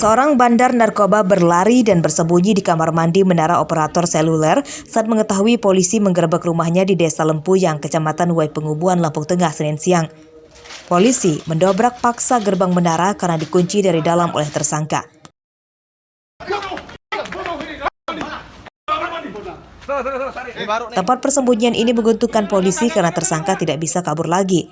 Seorang bandar narkoba berlari dan bersembunyi di kamar mandi menara operator seluler saat mengetahui polisi menggerebek rumahnya di Desa Lempuyang, Kecamatan Wai Pengubuan, Lampung Tengah, Senin siang. Polisi mendobrak paksa gerbang menara karena dikunci dari dalam oleh tersangka. Tempat persembunyian ini menguntungkan polisi karena tersangka tidak bisa kabur lagi.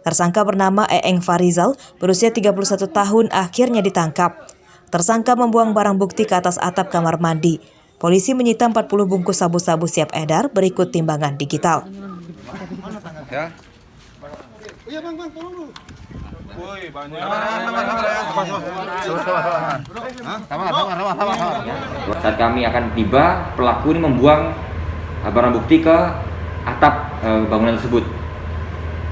Tersangka bernama Eeng Farizal, berusia 31 tahun, akhirnya ditangkap. Tersangka membuang barang bukti ke atas atap kamar mandi. Polisi menyita 40 bungkus sabu-sabu siap edar berikut timbangan digital. Ya. Saat kami akan tiba, pelaku ini membuang barang bukti ke atap bangunan tersebut.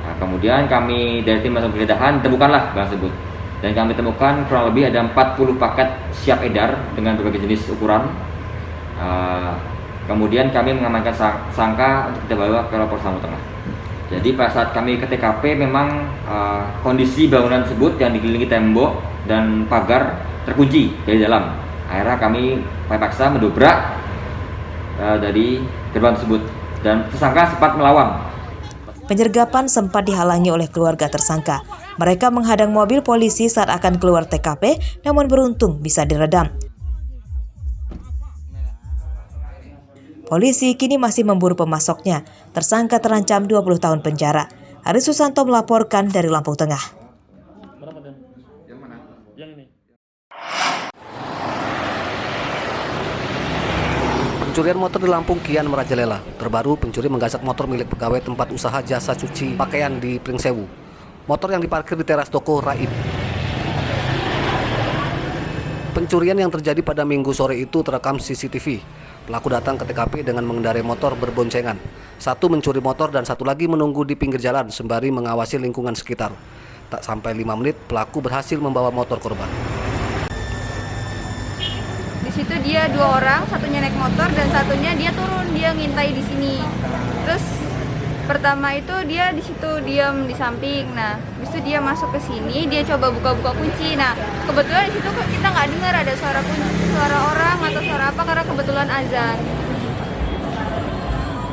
Nah, kemudian kami dari tim melakukan penggeledahan, temukanlah barang tersebut. Dan kami temukan kurang lebih ada 40 paket siap edar dengan berbagai jenis ukuran. Kemudian kami mengamankan sangka untuk kita bawa ke Polres Lampung Tengah. Jadi pada saat kami ke TKP memang kondisi bangunan tersebut yang dikelilingi tembok dan pagar terkunci dari dalam. Akhirnya kami paksa mendobrak dari gerbang tersebut dan tersangka sempat melawan. Penyergapan sempat dihalangi oleh keluarga tersangka. Mereka menghadang mobil polisi saat akan keluar TKP, namun beruntung bisa diredam. Polisi kini masih memburu pemasoknya. Tersangka terancam 20 tahun penjara. Ari Susanto melaporkan dari Lampung Tengah. Pencurian motor di Lampung kian merajalela. Terbaru, pencuri menggasak motor milik pegawai tempat usaha jasa cuci pakaian di Pringsewu. Motor yang diparkir di teras toko Raib. Pencurian yang terjadi pada Minggu sore itu terekam CCTV. Pelaku datang ke TKP dengan mengendarai motor berboncengan. Satu mencuri motor dan satu lagi menunggu di pinggir jalan sembari mengawasi lingkungan sekitar. Tak sampai 5 menit, pelaku berhasil membawa motor korban. Di situ dia 2 orang, satunya naik motor dan satunya dia turun, dia ngintai di sini. Terus pertama itu dia di situ diam di samping. Nah, habis itu dia masuk ke sini, dia coba buka-buka kunci. Nah, kebetulan di situ kita nggak dengar ada suara kunci, suara orang atau suara apa karena kebetulan azan.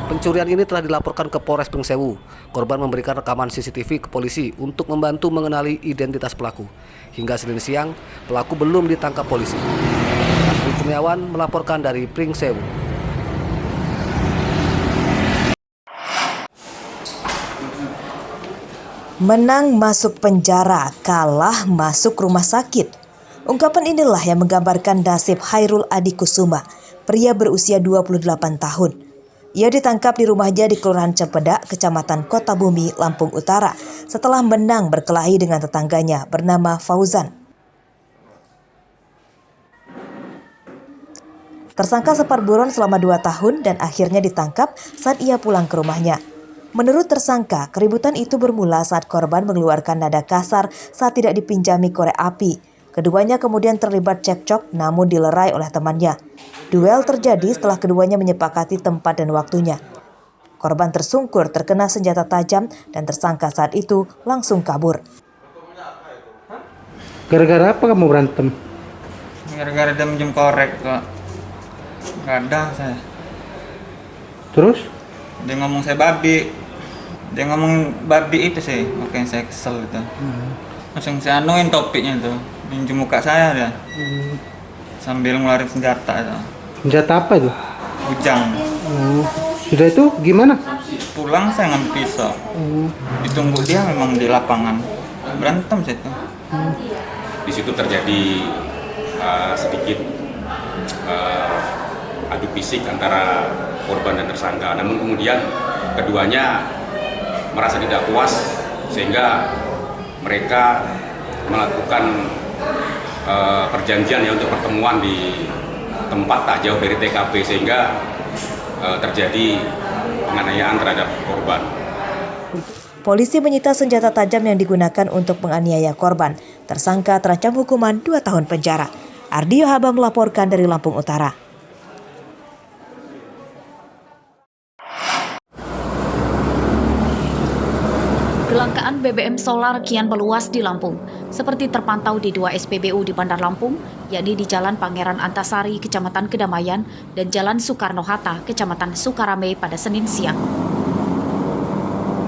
Pencurian ini telah dilaporkan ke Polres Pringsewu. Korban memberikan rekaman CCTV ke polisi untuk membantu mengenali identitas pelaku. Hingga Senin siang, pelaku belum ditangkap polisi. Andri Kurniawan melaporkan dari Pringsewu. Menang masuk penjara, kalah masuk rumah sakit. Ungkapan inilah yang menggambarkan nasib Hairul Adi Kusuma, pria berusia 28 tahun. Ia ditangkap di rumahnya di Kelurahan Cempedak, Kecamatan Kota Bumi, Lampung Utara, setelah menang berkelahi dengan tetangganya bernama Fauzan. Tersangka sempat buron selama 2 tahun dan akhirnya ditangkap saat ia pulang ke rumahnya. Menurut tersangka, keributan itu bermula saat korban mengeluarkan nada kasar saat tidak dipinjami korek api. Keduanya kemudian terlibat cekcok namun dilerai oleh temannya. Duel terjadi setelah keduanya menyepakati tempat dan waktunya. Korban tersungkur terkena senjata tajam dan tersangka saat itu langsung kabur. Gara-gara apa kamu berantem? Gara-gara dia minjem korek kok. Gak ada saya. Terus? Dia ngomong saya babi. Dia ngomong babi itu sih, makanya saya kesel gitu. Langsung saya anuin topiknya itu, minjem muka saya dia. Sambil ngeluarin senjata itu. Senjata apa itu? Bujang. Sudah itu gimana? Pulang saya ngambil pisau. Ditunggu dia memang di lapangan. Berantem saya itu. Di situ terjadi sedikit adu fisik antara korban dan tersangka. Namun kemudian keduanya merasa tidak puas sehingga mereka melakukan perjanjian ya untuk pertemuan di tempat tak jauh dari TKP sehingga terjadi penganiayaan terhadap korban. Polisi menyita senjata tajam yang digunakan untuk menganiaya korban. Tersangka terancam hukuman 2 tahun penjara. Ardi Yohaba melaporkan dari Lampung Utara. Gelanggang Kelangkaan BBM solar kian meluas di Lampung, seperti terpantau di 2 SPBU di Bandar Lampung, yakni di Jalan Pangeran Antasari, Kecamatan Kedamaian, dan Jalan Soekarno-Hatta, Kecamatan Sukarame pada Senin siang.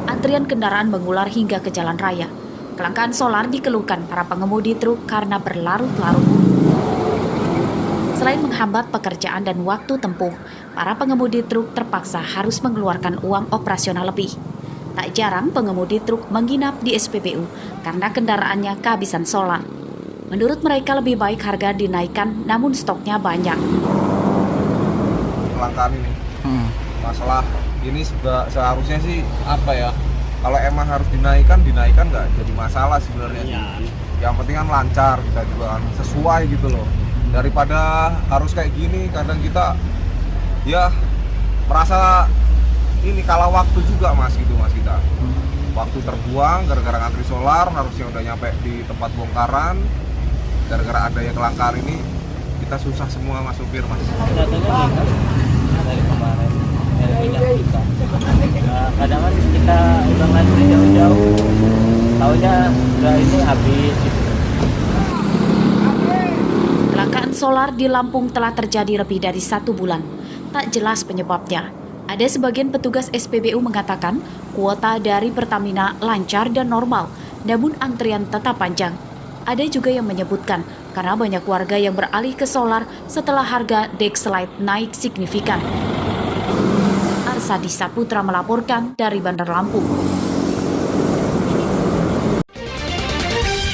Antrian kendaraan mengular hingga ke jalan raya. Kelangkaan solar dikeluhkan para pengemudi truk karena berlarut-larut. Selain menghambat pekerjaan dan waktu tempuh, para pengemudi truk terpaksa harus mengeluarkan uang operasional lebih. Tak jarang pengemudi truk menginap di SPBU karena kendaraannya kehabisan solar. Menurut mereka lebih baik harga dinaikkan namun stoknya banyak. Kelangkaan ini, masalah ini seharusnya sih apa ya? Kalau emang harus dinaikkan nggak jadi masalah sebenarnya. Yang penting kan lancar, kita juga kan sesuai gitu loh. Daripada harus kayak gini, kadang kita ya merasa ini kalah waktu juga mas kita. Waktu terbuang gara-gara ngantri solar, harusnya udah nyampe di tempat bongkaran. Gara-gara ada yang kelangkaan ini, kita susah semua mas supir mas. Dari kemarin dari minyak kita. Kadang kan kita udah ngantri jauh-jauh, taunya udah ini habis. Kelangkaan solar di Lampung telah terjadi lebih dari 1 bulan. Tak jelas penyebabnya. Ada sebagian petugas SPBU mengatakan kuota dari Pertamina lancar dan normal, namun antrian tetap panjang. Ada juga yang menyebutkan karena banyak warga yang beralih ke solar setelah harga Dexlite naik signifikan. Arsadi Saputra melaporkan dari Bandar Lampung.